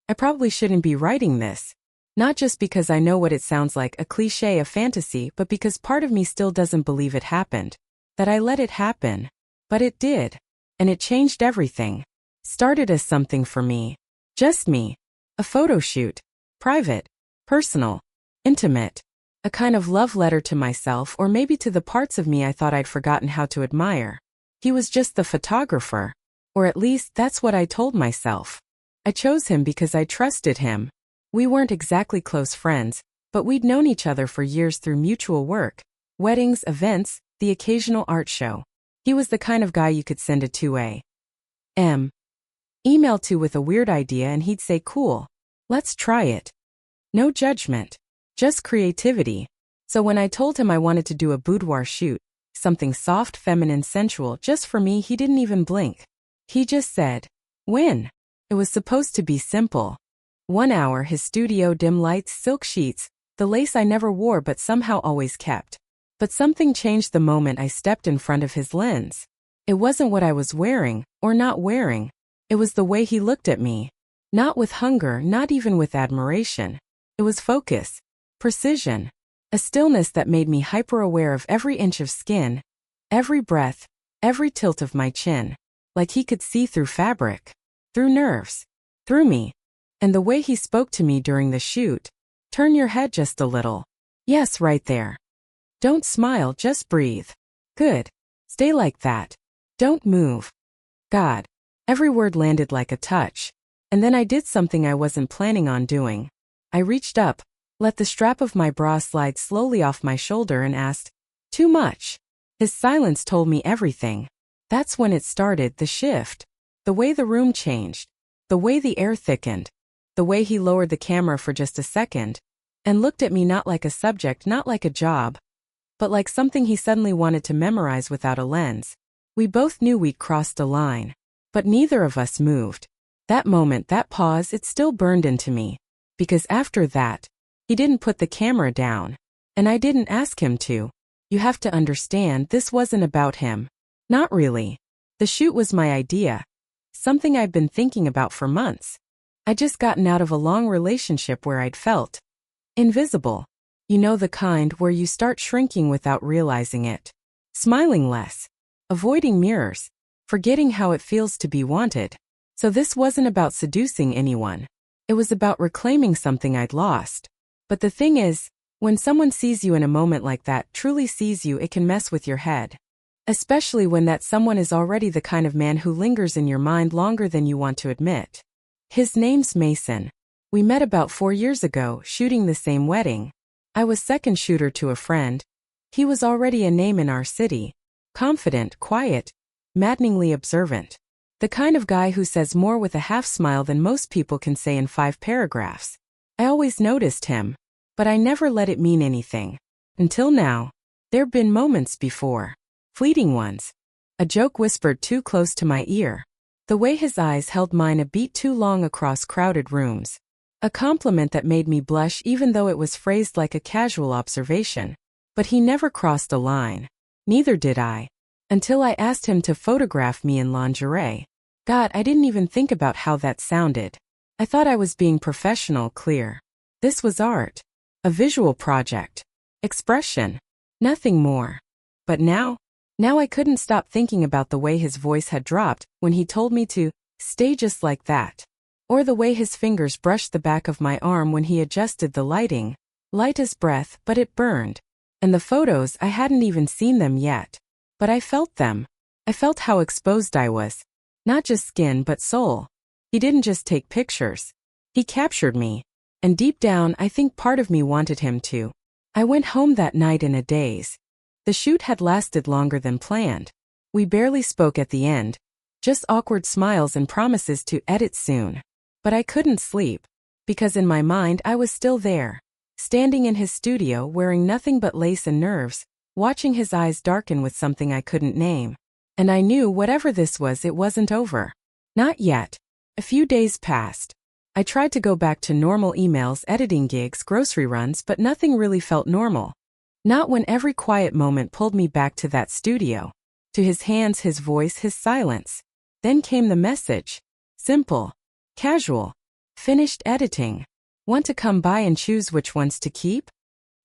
I probably shouldn't be writing this. Not just because I know what it sounds like, a cliché of fantasy, but because part of me still doesn't believe it happened. That I let it happen. But it did. And it changed everything. Started as something for me. Just me. A photo shoot. Private. Personal. Intimate. A kind of love letter to myself, or maybe to the parts of me I thought I'd forgotten how to admire. He was just the photographer. Or at least that's what I told myself. I chose him because I trusted him. We weren't exactly close friends, but we'd known each other for years through mutual work, weddings, events, the occasional art show. He was the kind of guy you could send a 2A email to with a weird idea and he'd say, cool, let's try it. No judgment, just creativity. So when I told him I wanted to do a boudoir shoot, something soft, feminine, sensual, just for me, he didn't even blink. He just said, when? It was supposed to be simple. 1 hour, his studio, dim lights, silk sheets, the lace I never wore but somehow always kept. But something changed the moment I stepped in front of his lens. It wasn't what I was wearing, or not wearing. It was the way he looked at me. Not with hunger, not even with admiration. It was focus, precision, a stillness that made me hyper-aware of every inch of skin, every breath, every tilt of my chin. Like he could see through fabric, through nerves, through me. And the way he spoke to me during the shoot, turn your head just a little. Yes, right there. Don't smile, just breathe. Good. Stay like that. Don't move. God. Every word landed like a touch. And then I did something I wasn't planning on doing. I reached up, let the strap of my bra slide slowly off my shoulder and asked, too much. His silence told me everything. That's when it started, the shift. The way the room changed. The way the air thickened. The way he lowered the camera for just a second and looked at me not like a subject, not like a job, but like something he suddenly wanted to memorize without a lens. We both knew we'd crossed a line, but neither of us moved. That moment, that pause, it still burned into me. Because after that, he didn't put the camera down. And I didn't ask him to. You have to understand, this wasn't about him. Not really. The shoot was my idea. Something I'd been thinking about for months. I'd just gotten out of a long relationship where I'd felt invisible. You know, the kind where you start shrinking without realizing it. Smiling less. Avoiding mirrors. Forgetting how it feels to be wanted. So this wasn't about seducing anyone. It was about reclaiming something I'd lost. But the thing is, when someone sees you in a moment like that, truly sees you, it can mess with your head. Especially when that someone is already the kind of man who lingers in your mind longer than you want to admit. His name's Mason. We met about 4 years ago, shooting the same wedding. I was second shooter to a friend. He was already a name in our city. Confident, quiet, maddeningly observant. The kind of guy who says more with a half smile than most people can say in 5 paragraphs. I always noticed him, but I never let it mean anything. Until now. There've been moments before. Fleeting ones. A joke whispered too close to my ear. The way his eyes held mine a beat too long across crowded rooms. A compliment that made me blush even though it was phrased like a casual observation. But he never crossed a line. Neither did I. Until I asked him to photograph me in lingerie. God, I didn't even think about how that sounded. I thought I was being professional, clear. This was art. A visual project. Expression. Nothing more. But now I couldn't stop thinking about the way his voice had dropped when he told me to stay just like that. Or the way his fingers brushed the back of my arm when he adjusted the lighting. Light as breath, but it burned. And the photos, I hadn't even seen them yet. But I felt them. I felt how exposed I was. Not just skin but soul. He didn't just take pictures. He captured me. And deep down, I think part of me wanted him to. I went home that night in a daze. The shoot had lasted longer than planned. We barely spoke at the end. Just awkward smiles and promises to edit soon. But I couldn't sleep. Because in my mind I was still there. Standing in his studio wearing nothing but lace and nerves. Watching his eyes darken with something I couldn't name. And I knew whatever this was, it wasn't over. Not yet. A few days passed. I tried to go back to normal emails, editing gigs, grocery runs, but nothing really felt normal. Not when every quiet moment pulled me back to that studio. To his hands, his voice, his silence. Then came the message. Simple. Casual. Finished editing. Want to come by and choose which ones to keep?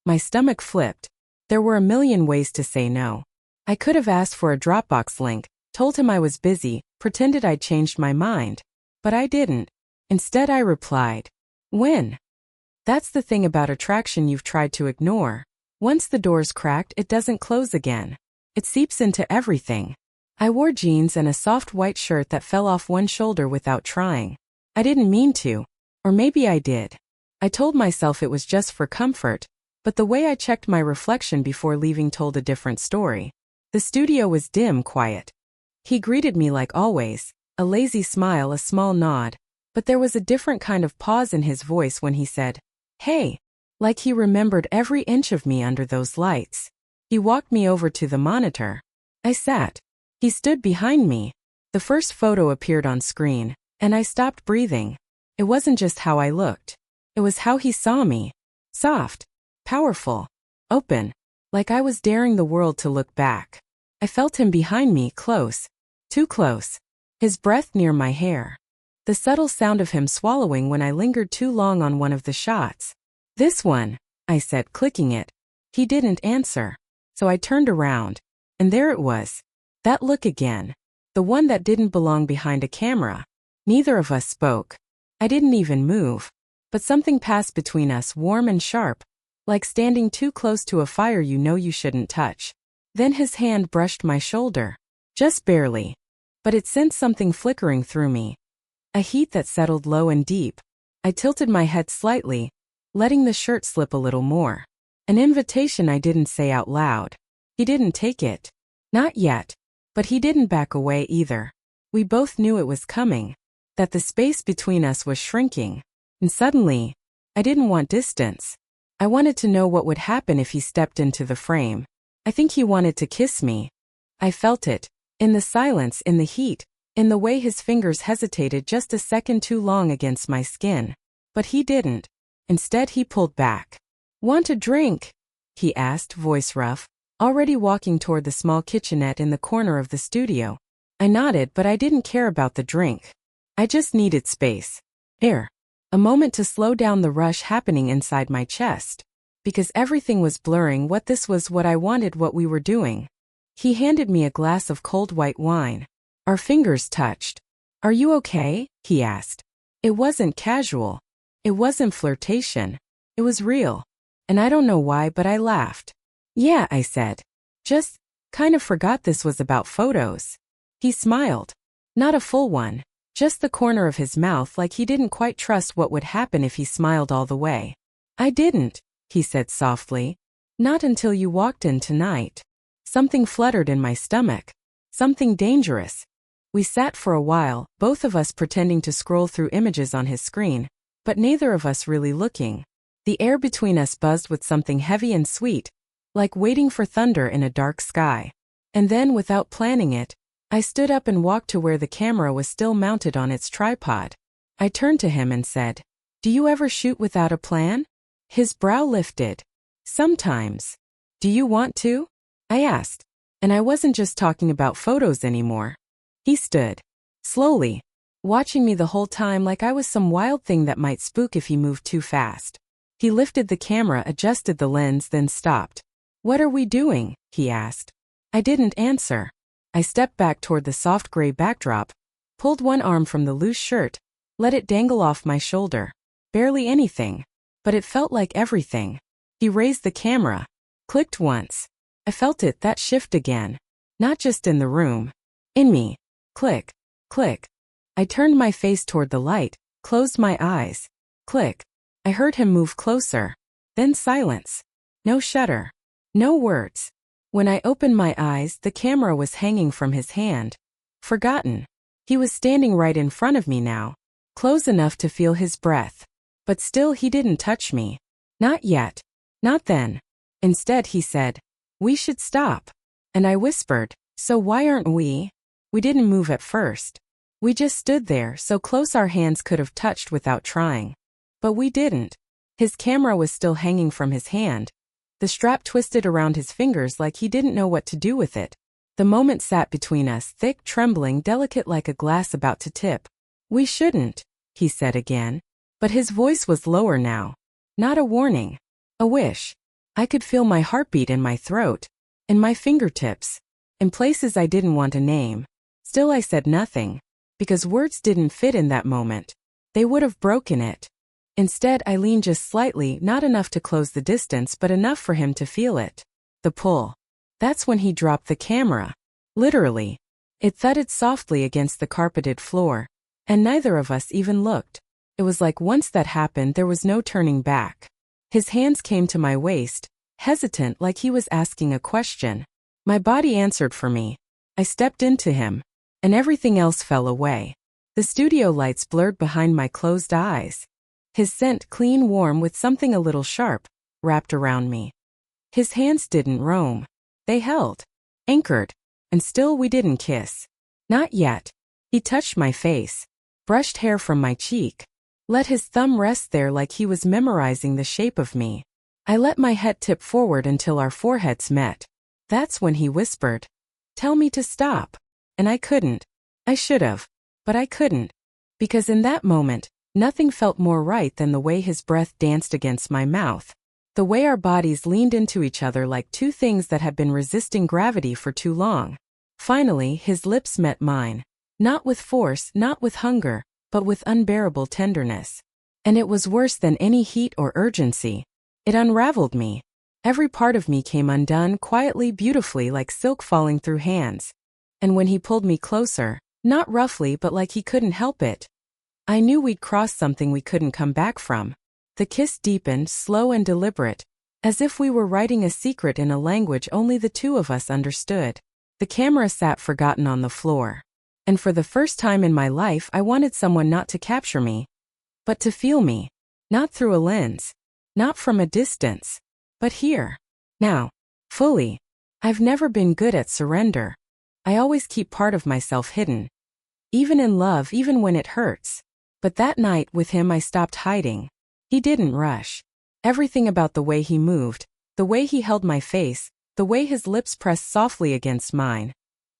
My stomach flipped. There were a million ways to say no. I could have asked for a Dropbox link, told him I was busy, pretended I'd changed my mind. But I didn't. Instead I replied, when? That's the thing about attraction you've tried to ignore. Once the door's cracked, it doesn't close again. It seeps into everything. I wore jeans and a soft white shirt that fell off one shoulder without trying. I didn't mean to. Or maybe I did. I told myself it was just for comfort, but the way I checked my reflection before leaving told a different story. The studio was dim, quiet. He greeted me like always, a lazy smile, a small nod, but there was a different kind of pause in his voice when he said, "Hey," like he remembered every inch of me under those lights. He walked me over to the monitor. I sat. He stood behind me. The first photo appeared on screen, and I stopped breathing. It wasn't just how I looked. It was how he saw me. Soft, powerful, open, like I was daring the world to look back. I felt him behind me, close, too close, his breath near my hair. The subtle sound of him swallowing when I lingered too long on one of the shots. "This one," I said, clicking it. He didn't answer, so I turned around, and there it was. That look again. The one that didn't belong behind a camera. Neither of us spoke. I didn't even move. But something passed between us, warm and sharp, like standing too close to a fire you know you shouldn't touch. Then his hand brushed my shoulder. Just barely. But it sent something flickering through me. A heat that settled low and deep. I tilted my head slightly, letting the shirt slip a little more. An invitation I didn't say out loud. He didn't take it. Not yet. But he didn't back away either. We both knew it was coming. That the space between us was shrinking. And suddenly, I didn't want distance. I wanted to know what would happen if he stepped into the frame. I think he wanted to kiss me. I felt it. In the silence, in the heat, in the way his fingers hesitated just a second too long against my skin. But he didn't. Instead he pulled back. "Want a drink?" he asked, voice rough, already walking toward the small kitchenette in the corner of the studio. I nodded, but I didn't care about the drink. I just needed space. Air. A moment to slow down the rush happening inside my chest. Because everything was blurring what this was, what I wanted, what we were doing. He handed me a glass of cold white wine. Our fingers touched. "Are you okay?" he asked. It wasn't casual. It wasn't flirtation. It was real. And I don't know why, but I laughed. "Yeah," I said. "Just kind of forgot this was about photos." He smiled. Not a full one. Just the corner of his mouth, like he didn't quite trust what would happen if he smiled all the way. "I didn't," he said softly. "Not until you walked in tonight." Something fluttered in my stomach. Something dangerous. We sat for a while, both of us pretending to scroll through images on his screen, but neither of us really looking. The air between us buzzed with something heavy and sweet, like waiting for thunder in a dark sky. And then, without planning it, I stood up and walked to where the camera was still mounted on its tripod. I turned to him and said, "Do you ever shoot without a plan?" His brow lifted. "Sometimes." "Do you want to?" I asked. And I wasn't just talking about photos anymore. He stood, slowly, watching me the whole time like I was some wild thing that might spook if he moved too fast. He lifted the camera, adjusted the lens, then stopped. "What are we doing?" he asked. I didn't answer. I stepped back toward the soft gray backdrop, pulled one arm from the loose shirt, let it dangle off my shoulder. Barely anything. But it felt like everything. He raised the camera. Clicked once. I felt it, that shift again. Not just in the room. In me. Click. Click. I turned my face toward the light, closed my eyes. Click. I heard him move closer. Then silence. No shudder. No words. When I opened my eyes, the camera was hanging from his hand. Forgotten. He was standing right in front of me now. Close enough to feel his breath. But still he didn't touch me. Not yet. Not then. Instead he said, "We should stop." And I whispered, "So why aren't we?" We didn't move at first. We just stood there, so close our hands could have touched without trying. But we didn't. His camera was still hanging from his hand. The strap twisted around his fingers like he didn't know what to do with it. The moment sat between us, thick, trembling, delicate like a glass about to tip. "We shouldn't," he said again. But his voice was lower now. Not a warning. A wish. I could feel my heartbeat in my throat, in my fingertips, in places I didn't want to name. Still I said nothing, because words didn't fit in that moment. They would have broken it. Instead, I leaned just slightly, not enough to close the distance but enough for him to feel it. The pull. That's when he dropped the camera. Literally. It thudded softly against the carpeted floor, and neither of us even looked. It was like once that happened there was no turning back. His hands came to my waist, hesitant like he was asking a question. My body answered for me. I stepped into him, and everything else fell away. The studio lights blurred behind my closed eyes. His scent clean warm with something a little sharp, wrapped around me. His hands didn't roam. They held, anchored, and still we didn't kiss. Not yet. He touched my face, brushed hair from my cheek, let his thumb rest there like he was memorizing the shape of me. I let my head tip forward until our foreheads met. That's when he whispered, "Tell me to stop." And I couldn't. I should have, but I couldn't. Because in that moment, nothing felt more right than the way his breath danced against my mouth. The way our bodies leaned into each other like two things that had been resisting gravity for too long. Finally, his lips met mine. Not with force, not with hunger, but with unbearable tenderness. And it was worse than any heat or urgency. It unraveled me. Every part of me came undone quietly, beautifully, like silk falling through hands. And when he pulled me closer, not roughly but like he couldn't help it, I knew we'd crossed something we couldn't come back from. The kiss deepened, slow and deliberate, as if we were writing a secret in a language only the two of us understood. The camera sat forgotten on the floor. And for the first time in my life I wanted someone not to capture me, but to feel me. Not through a lens. Not from a distance. But here. Now. Fully. I've never been good at surrender. I always keep part of myself hidden. Even in love, even when it hurts. But that night with him I stopped hiding. He didn't rush. Everything about the way he moved, the way he held my face, the way his lips pressed softly against mine,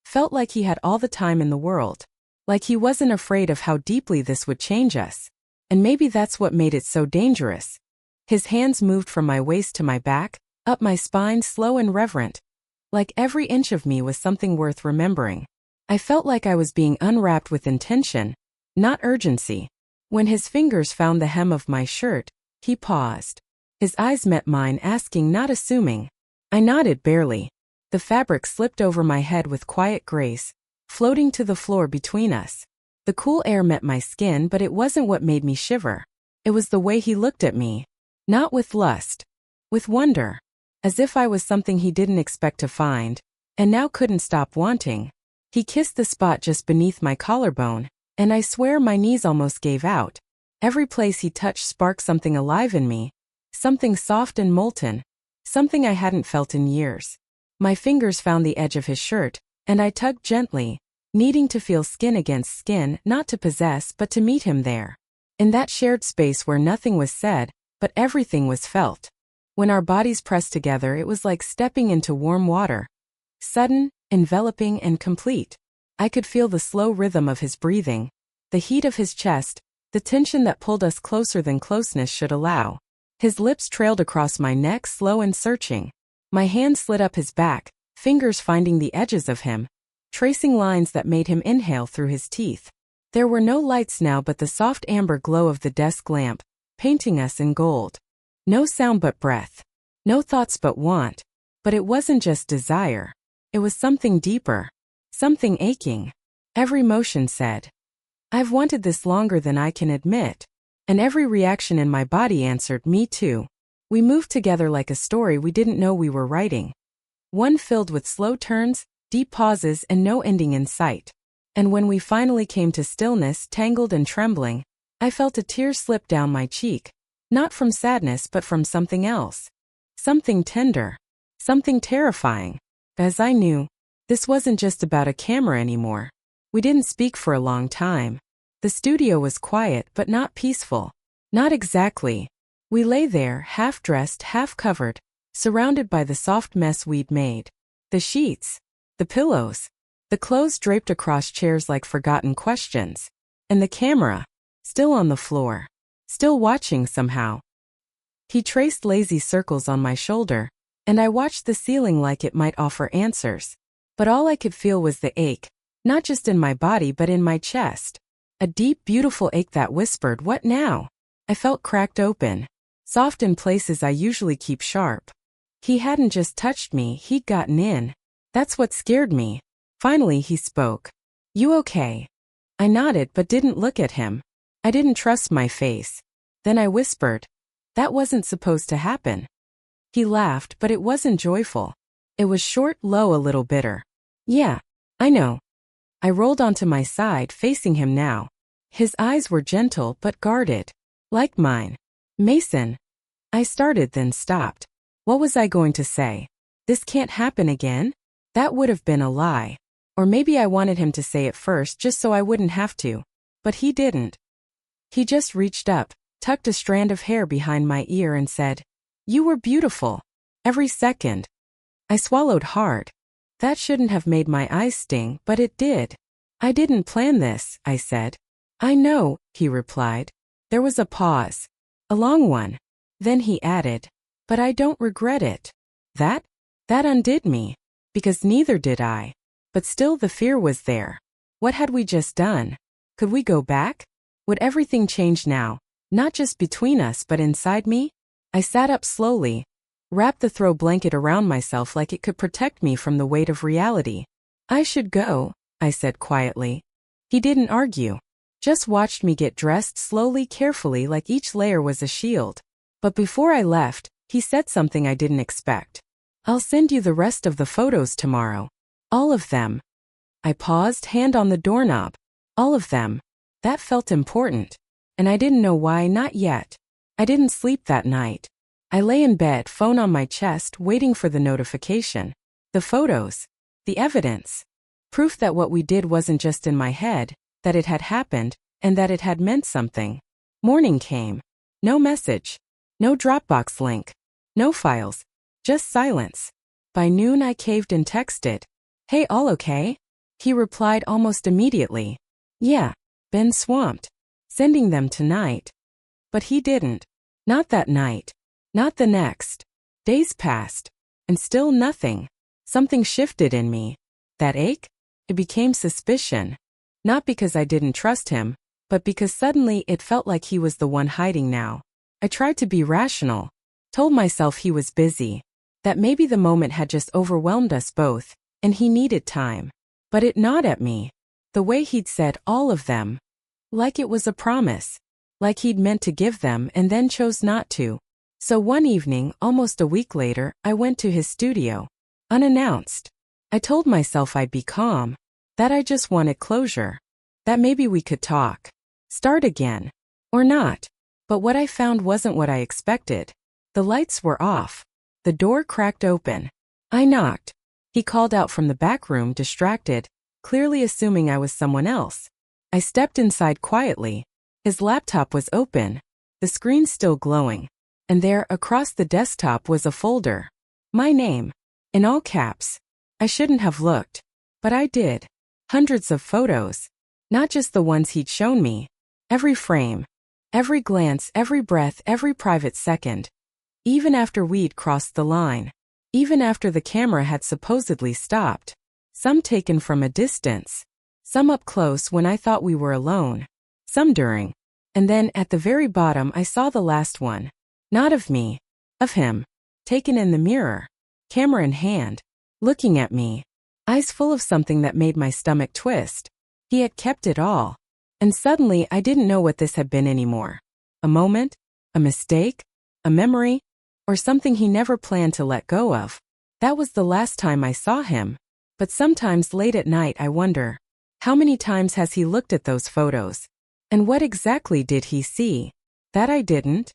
felt like he had all the time in the world. Like he wasn't afraid of how deeply this would change us. And maybe that's what made it so dangerous. His hands moved from my waist to my back, up my spine, slow and reverent. Like every inch of me was something worth remembering. I felt like I was being unwrapped with intention, not urgency. When his fingers found the hem of my shirt, he paused. His eyes met mine, asking, not assuming. I nodded barely. The fabric slipped over my head with quiet grace, floating to the floor between us. The cool air met my skin, but it wasn't what made me shiver. It was the way he looked at me. Not with lust. With wonder. As if I was something he didn't expect to find, and now couldn't stop wanting. He kissed the spot just beneath my collarbone, and I swear my knees almost gave out. Every place he touched sparked something alive in me. Something soft and molten. Something I hadn't felt in years. My fingers found the edge of his shirt, and I tugged gently, needing to feel skin against skin, not to possess but to meet him there. In that shared space where nothing was said, but everything was felt. When our bodies pressed together, it was like stepping into warm water. Sudden, enveloping, and complete. I could feel the slow rhythm of his breathing, the heat of his chest, the tension that pulled us closer than closeness should allow. His lips trailed across my neck, slow and searching. My hand slid up his back, fingers finding the edges of him, tracing lines that made him inhale through his teeth. There were no lights now but the soft amber glow of the desk lamp, painting us in gold. No sound but breath. No thoughts but want. But it wasn't just desire. It was something deeper. Something aching. Every motion said, "I've wanted this longer than I can admit." And every reaction in my body answered, "Me too." We moved together like a story we didn't know we were writing. One filled with slow turns, deep pauses, and no ending in sight. And when we finally came to stillness, tangled and trembling, I felt a tear slip down my cheek. Not from sadness but from something else. Something tender. Something terrifying. As I knew, this wasn't just about a camera anymore. We didn't speak for a long time. The studio was quiet but not peaceful. Not exactly. We lay there, half-dressed, half-covered, surrounded by the soft mess we'd made. The sheets. The pillows. The clothes draped across chairs like forgotten questions. And the camera. Still on the floor. still watching somehow. He traced lazy circles on my shoulder, and I watched the ceiling like it might offer answers. But all I could feel was the ache, not just in my body but in my chest. A deep, beautiful ache that whispered, "What now?" I felt cracked open, soft in places I usually keep sharp. He hadn't just touched me, he'd gotten in. That's what scared me. Finally he spoke. "You okay?" I nodded but didn't look at him. I didn't trust my face. Then I whispered, "That wasn't supposed to happen." He laughed, but it wasn't joyful. It was short, low, a little bitter. "Yeah, I know." I rolled onto my side, facing him now. His eyes were gentle but guarded, like mine. "Mason," I started then stopped. What was I going to say? "This can't happen again?" That would have been a lie. Or maybe I wanted him to say it first just so I wouldn't have to. But he didn't. He just reached up, tucked a strand of hair behind my ear and said, "You were beautiful. Every second." I swallowed hard. That shouldn't have made my eyes sting, but it did. "I didn't plan this," I said. "I know," he replied. There was a pause. A long one. Then he added, "But I don't regret it." That undid me. Because neither did I. But still the fear was there. What had we just done? Could we go back? Would everything change now? Not just between us but inside me? I sat up slowly, wrapped the throw blanket around myself like it could protect me from the weight of reality. "I should go," I said quietly. He didn't argue. Just watched me get dressed slowly, carefully, like each layer was a shield. But before I left, he said something I didn't expect. "I'll send you the rest of the photos tomorrow. All of them." I paused, hand on the doorknob. All of them. That felt important. And I didn't know why, not yet. I didn't sleep that night. I lay in bed, phone on my chest, waiting for the notification. The photos. The evidence. Proof that what we did wasn't just in my head, that it had happened, and that it had meant something. Morning came. No message. No Dropbox link. No files. Just silence. By noon I caved and texted, "Hey, all okay?" He replied almost immediately, "Yeah, been swamped. Sending them tonight." But he didn't. Not that night. Not the next. Days passed. And still nothing. Something shifted in me. That ache? It became suspicion. Not because I didn't trust him, but because suddenly it felt like he was the one hiding now. I tried to be rational. Told myself he was busy. That maybe the moment had just overwhelmed us both, and he needed time. But it gnawed at me. The way he'd said all of them. Like it was a promise. Like he'd meant to give them and then chose not to. So one evening, almost a week later, I went to his studio. Unannounced. I told myself I'd be calm. That I just wanted closure. That maybe we could talk. Start again. Or not. But what I found wasn't what I expected. The lights were off. The door cracked open. I knocked. He called out from the back room, distracted, clearly assuming I was someone else. I stepped inside quietly. His laptop was open, the screen still glowing. And there, across the desktop, was a folder. My name. In all caps. I shouldn't have looked. But I did. Hundreds of photos. Not just the ones he'd shown me. Every frame. Every glance, every breath, every private second. Even after we'd crossed the line. Even after the camera had supposedly stopped. Some taken from a distance. Some up close when I thought we were alone. Some during. And then, at the very bottom, I saw the last one. Not of me. Of him. Taken in the mirror. Camera in hand. Looking at me. Eyes full of something that made my stomach twist. He had kept it all. And suddenly I didn't know what this had been anymore. A moment? A mistake? A memory? Or something he never planned to let go of. That was the last time I saw him. But sometimes late at night I wonder, how many times has he looked at those photos? And what exactly did he see? That I didn't?